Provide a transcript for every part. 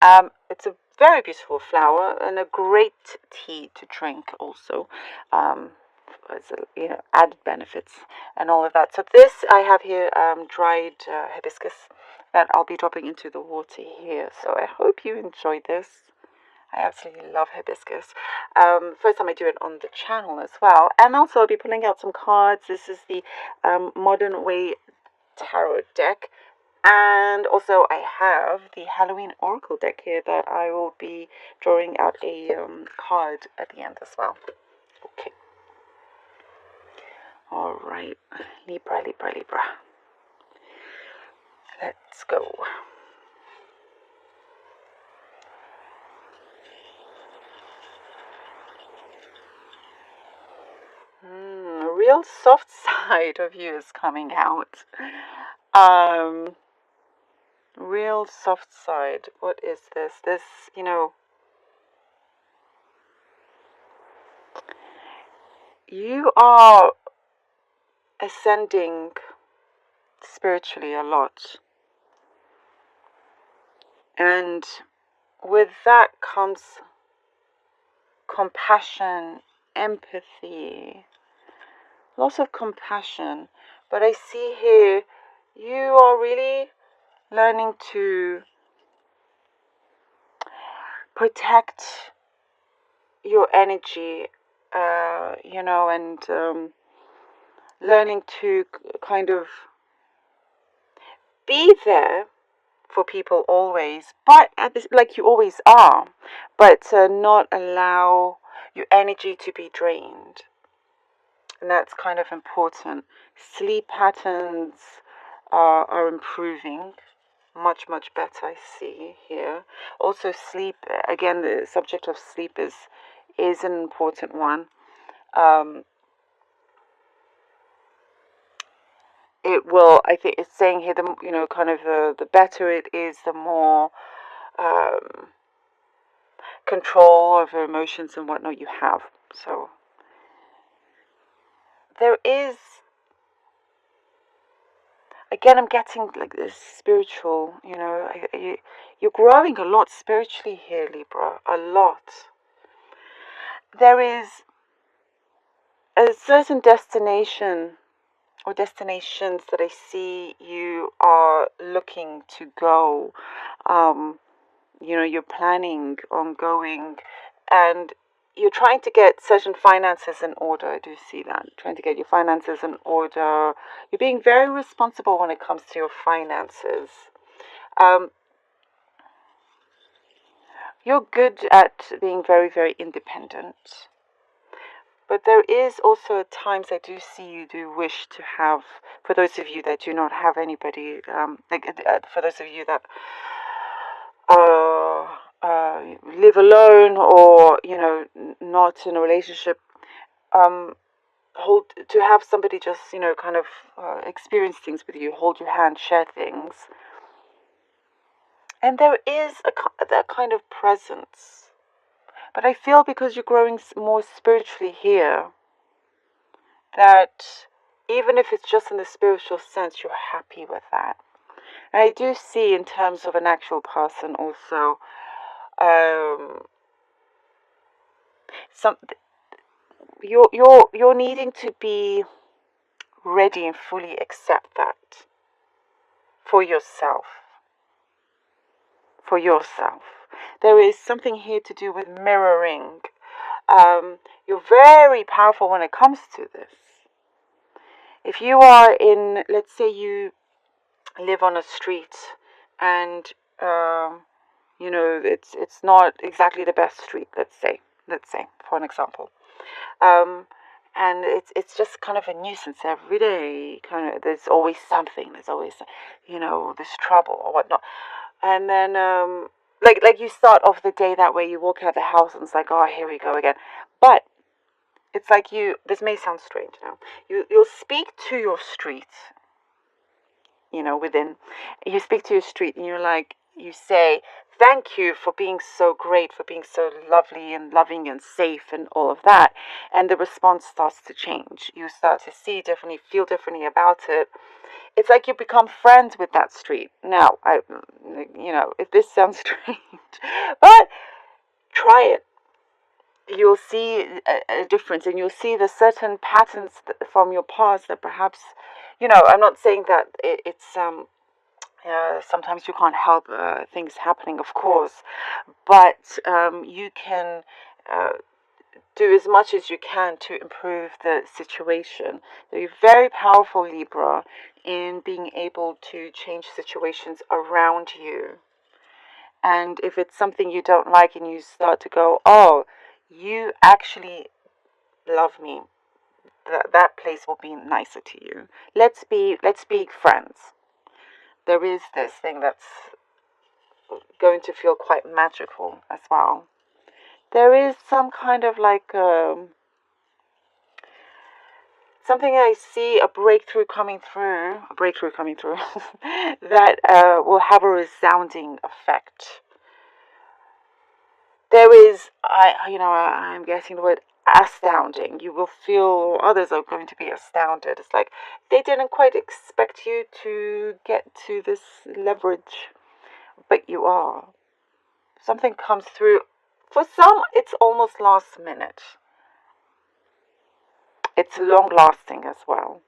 It's a very beautiful flower and a great tea to drink also. As added benefits and all of that. So this I have here dried hibiscus that I'll be dropping into the water here. So I hope you enjoy this. I absolutely love hibiscus. First time I do it on the channel as well. And also I'll be pulling out some cards. This is the Modern Way Tarot deck. And also I have the Halloween Oracle deck here that I will be drawing out a card at the end as well. Okay. All right. Libra, Libra, Libra. Let's go. A real soft side of you is coming out. Real soft side. What is this? This, you are ascending spiritually a lot. And with that comes compassion, empathy, lots of compassion. But I see here you are really learning to protect your energy, and learning to kind of be there for people always, but like you always are, but not allow your energy to be drained. And that's kind of important. Sleep patterns are improving. Much better, I see here. Also sleep, again, the subject of sleep is an important one. It will, I think it's saying here, the better it is, the more control over emotions and whatnot you have. So there is, again, I'm getting like this spiritual, you're growing a lot spiritually here, Libra, a lot. There is a certain destination or destinations that I see you are looking to go. You're planning on going, and you're trying to get certain finances in order. I do see that. Trying to get your finances in order. You're being very responsible when it comes to your finances. You're good at being very, very independent. But there is also at times I do see you do wish to have, for those of you that do not have anybody, for those of you that live alone or, not in a relationship, to have somebody just, kind of experience things with you, hold your hand, share things. And there is that kind of presence. But I feel because you're growing more spiritually here, that even if it's just in the spiritual sense, you're happy with that. And I do see in terms of an actual person also, you're needing to be ready and fully accept that for yourself. For yourself. There is something here to do with mirroring. You're very powerful when it comes to this. If you are in, let's say you live on a street and, it's not exactly the best street, let's say, for an example. And it's just kind of a nuisance every day. There's always something. There's always, this trouble or whatnot. And then, like you start off the day that way. You walk out the house and it's like, oh, here we go again. But it's like this may sound strange now. You'll speak to your street. You speak to your street and you're like, You say, thank you for being so great, for being so lovely and loving and safe and all of that. And the response starts to change. You start to see differently, feel differently about it. It's like you become friends with that street. Now, if this sounds strange, but try it. You'll see a difference, and you'll see the certain patterns from your past that perhaps, I'm not saying that it's sometimes you can't help things happening, of course, but you can do as much as you can to improve the situation. So you're very powerful, Libra, in being able to change situations around you. And if it's something you don't like and you start to go, oh, you actually love me, that place will be nicer to you. Let's be friends. There is this thing that's going to feel quite magical as well. There is some kind of like something I see, a breakthrough coming through that will have a resounding effect. There is, I'm guessing the word astounding. You will feel others are going to be astounded. It's like they didn't quite expect you to get to this leverage, but you are. Something comes through. For some, it's almost last minute. It's long lasting as well.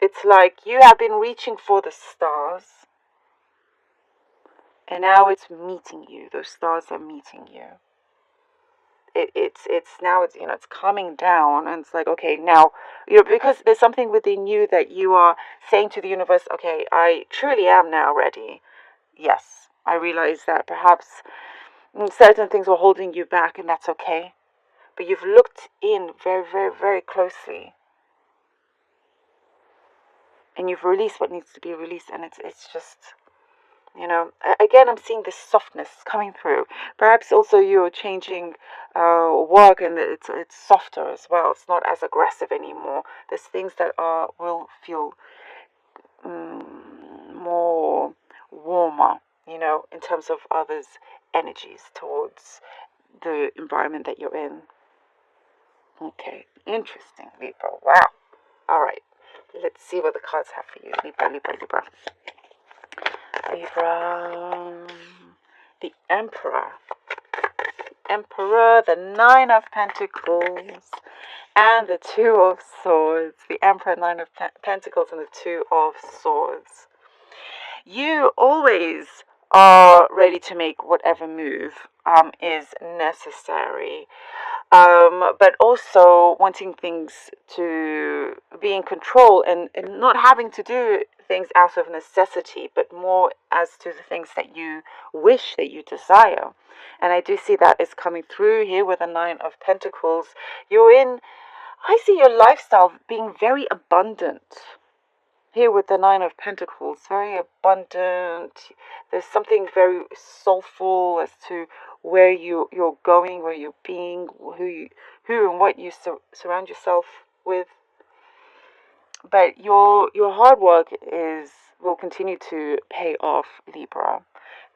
It's like you have been reaching for the stars, and now it's meeting you. Those stars are meeting you. It's coming down, and it's like, okay, now, because there's something within you that you are saying to the universe, okay, I truly am now ready. Yes, I realize that perhaps certain things were holding you back, and that's okay. But you've looked in very, very, very closely, and you've released what needs to be released, and it's just, again, I'm seeing this softness coming through. Perhaps also you're changing work, and it's softer as well. It's not as aggressive anymore. There's things that will feel more warmer, in terms of others' energies towards the environment that you're in. Okay, interesting, Libra. Wow. All right, let's see what the cards have for you, Libra, Libra, Libra. Libra, the Emperor, the Nine of Pentacles, and the Two of Swords. The Emperor, Nine of Pentacles, and the Two of Swords. You always are ready to make whatever move is necessary. But also wanting things to be in control, and not having to do things out of necessity, but more as to the things that you wish, that you desire. And I do see that is coming through here with the Nine of Pentacles. I see your lifestyle being very abundant. Here with the Nine of Pentacles, very abundant. There's something very soulful as to where you're going, where you're being, who and what you surround yourself with. But your hard work will continue to pay off, Libra.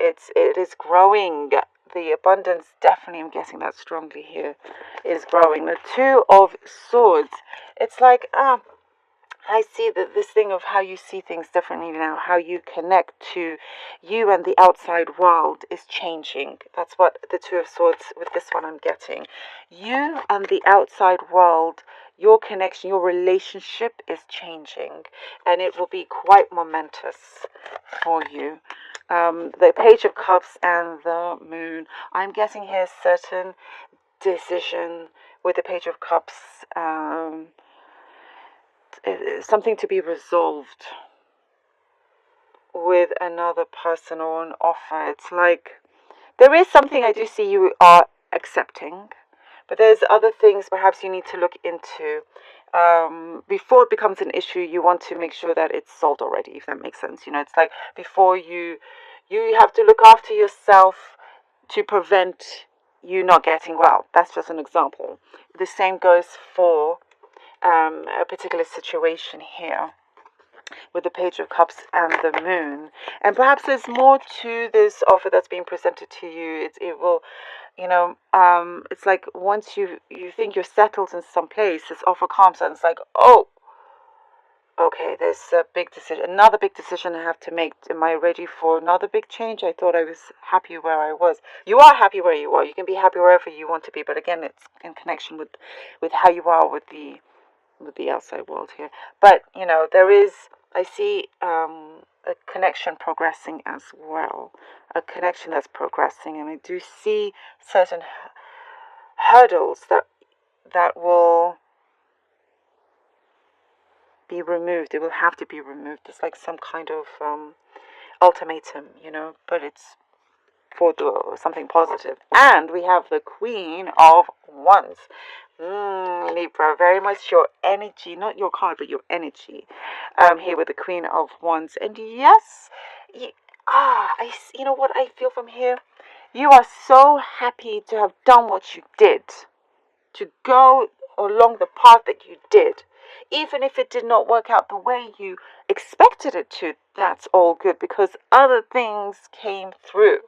It is growing. The abundance, definitely, I'm guessing that strongly here, is growing. The Two of Swords. It's like I see that this thing of how you see things differently now, how you connect to you and the outside world is changing. That's what the Two of Swords with this one I'm getting. You and the outside world, your connection, your relationship is changing, and it will be quite momentous for you. The Page of Cups and the Moon. I'm guessing here certain decision with the Page of Cups. Something to be resolved with another person or an offer. It's like there is something I do see you are accepting, but there's other things perhaps you need to look into. Before it becomes an issue, you want to make sure that it's solved already, if that makes sense. It's like before you have to look after yourself to prevent you not getting well. That's just an example. The same goes for a particular situation here. with the Page of Cups and the Moon. And perhaps there's more to this offer that's being presented to you. It will, it's like once you think you're settled in some place, this offer comes and it's like, oh, okay, there's a big decision, another big decision I have to make. Am I ready for another big change? I thought I was happy where I was. You are happy where you are. You can be happy wherever you want to be, but again, it's in connection with how you are with the outside world here. But there is, I see a connection progressing as well, a connection that's progressing, and I do see certain hurdles that will be removed. It will have to be removed. It's like some kind of ultimatum, but it's for something positive. And we have the Queen of Wands. Libra, very much your energy, not your card, but your energy. Here with the Queen of Wands. And yes, you know what I feel from here? You are so happy to have done what you did, to go along the path that you did. Even if it did not work out the way you expected it to, that's all good because other things came through.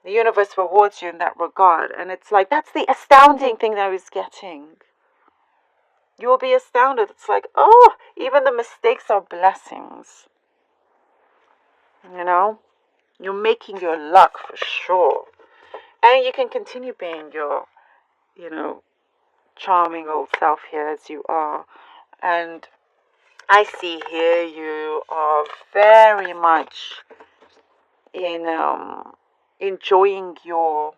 The universe rewards you in that regard. And it's like, that's the astounding thing that I was getting. You will be astounded. It's like, oh, even the mistakes are blessings. You're making your luck for sure. And you can continue being your, charming old self here as you are. And I see here you are very much enjoying your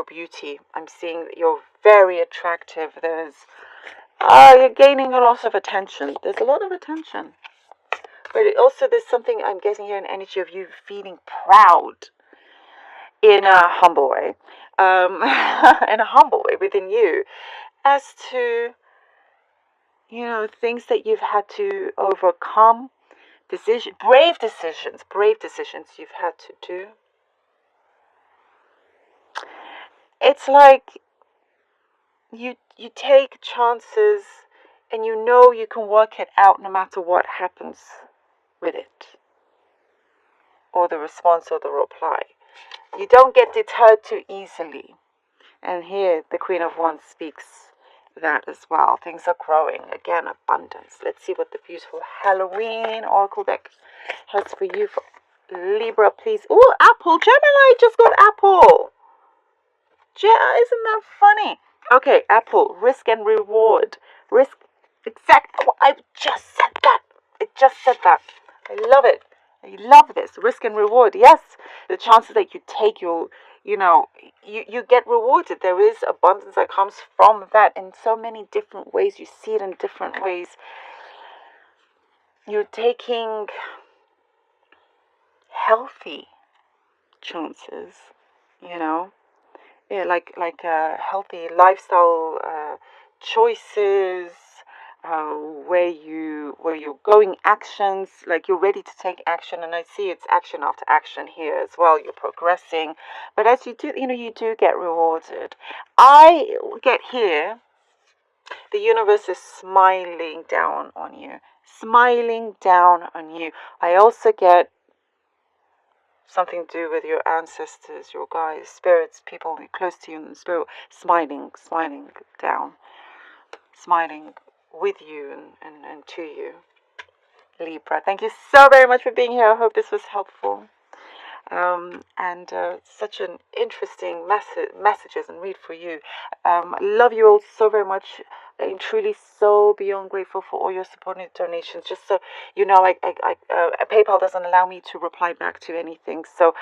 beauty. I'm seeing that you're very attractive. You're gaining a lot of attention. There's a lot of attention. But there's something I'm getting here, an energy of you feeling proud in a humble way. In a humble way within you, as to, things that you've had to overcome, brave decisions you've had to do. It's like you take chances and you can work it out no matter what happens with it, or the response or the reply. You don't get deterred too easily. And here the Queen of Wands speaks that as well. Things are growing. Again, abundance. Let's see what the beautiful Halloween Oracle deck has for you for Libra, please. Oh, Apple. Gemini just got Apple. Isn't that funny? Okay, Apple. Risk and reward. Risk. Exactly. Oh, I just said that. I love it. I love this. Risk and reward. Yes. The chances that you take, you get rewarded. There is abundance that comes from that in so many different ways. You see it in different ways. You're taking healthy chances, Yeah, like healthy lifestyle choices, where you're going actions, like you're ready to take action. And I see it's action after action here as well. You're progressing, but as you do, you do get rewarded. I get here, the universe is smiling down on you. I also get something to do with your ancestors, your guides, spirits, people close to you in the spirit, smiling down, smiling with you and to you. Libra, thank you so very much for being here. I hope this was helpful. And such an interesting messages and read for you. I love you all so very much. I'm truly so beyond grateful for all your support and donations. Just so you know, PayPal doesn't allow me to reply back to anything. So